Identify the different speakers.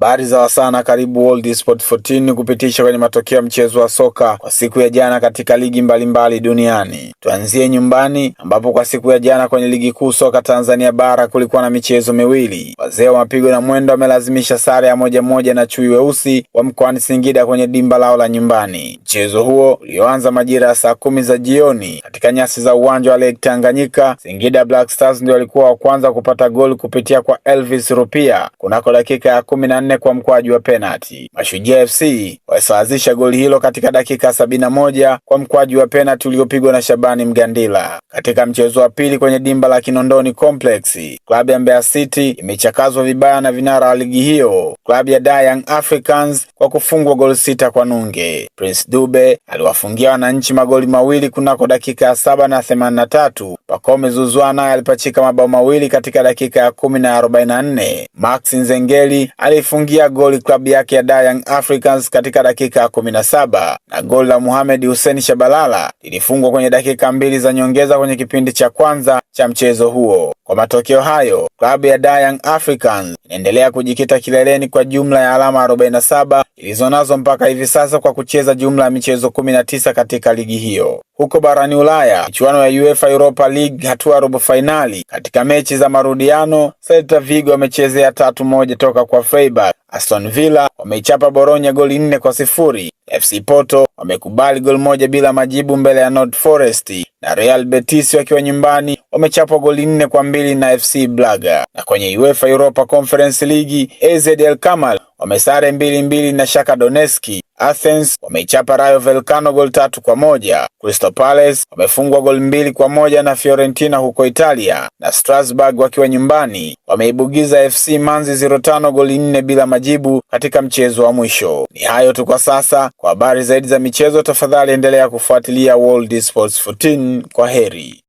Speaker 1: Habari za wasana, karibu World Sport 14 kupitisha kwenye matokeo ya mchezo wa soka kwa siku ya jana katika ligi mbalimbali duniani. Tuanzie nyumbani ambapo kwa siku ya jana kwenye ligi kuu soka Tanzania bara kulikuwa na michezo miwili. Wazee wa mapigo na mwendo wamelazimisha sare ya 1-1 na Chui Weusi wa mkoani Singida kwenye dimba lao la nyumbani. Mchezo huo ulioanza majira ya saa 10 za jioni katika nyasi za uwanja wa Lake Tanganyika. Singida Black Stars ndio walikuwa wa kwanza kupata goli kupitia kwa Elvis Rupia kunako dakika ya 14 kwa mkwaju wa penalti. Mashujaa FC wasawazisha goli hilo katika dakika 71 kwa mkwaju wa penalti uliopigwa na Shabani Mgandila. Katika mchezo wa pili kwenye dimba la Kinondoni Complex, klabu ya Mbeya City imechakazwa vibaya na vinara wa ligi hiyo, klabu ya Young Africans, kwa kufungwa goli 6 kwa nunge. Prince Dube aliwafungia wananchi magoli mawili kunako dakika ya 7 na 83. Pacome Zouzoua alipachika mabao mawili katika dakika ya 10 na 44. Max Nzengeli alifungia goli klabu yake ya Young Africans katika dakika ya 17, na goli la Mohamed Hussein Shabalala lilifungwa kwenye dakika 2 za nyongeza kwenye kipindi cha kwanza cha mchezo huo. Kwa matokeo hayo, klabu ya Young Africans inaendelea kujikita kileleni kwa jumla ya alama 47 ilizonazo mpaka hivi sasa kwa kucheza jumla ya michezo 19 katika ligi hiyo. Huko barani Ulaya, michuano ya UEFA Europa League hatua robo finali, katika mechi za marudiano, Celta Vigo wamechezea 3-1 toka kwa Freiburg. Aston Villa wameichapa Bologna goli 4-0. FC Porto wamekubali goli 1 bila majibu mbele ya North Forest, na Real Betis wakiwa nyumbani wamechapwa goli 4-2 na FC Braga. Na kwenye UEFA Europa Conference League, AZ Alkmaar wamesare 2-2 na Shakhtar Donetsk. Athens wameichapa Rayo Vallecano goli 3-1. Crystal Palace wamefungwa goli 2-1 na Fiorentina huko Italia, na Strasbourg wakiwa nyumbani wameibugiza FC Manzi 0-5 goli 4 bila majibu katika mchezo wa mwisho. Ni hayo tu kwa sasa. Kwa habari zaidi za michezo, tafadhali endelea kufuatilia World Sports 14. Kwa heri.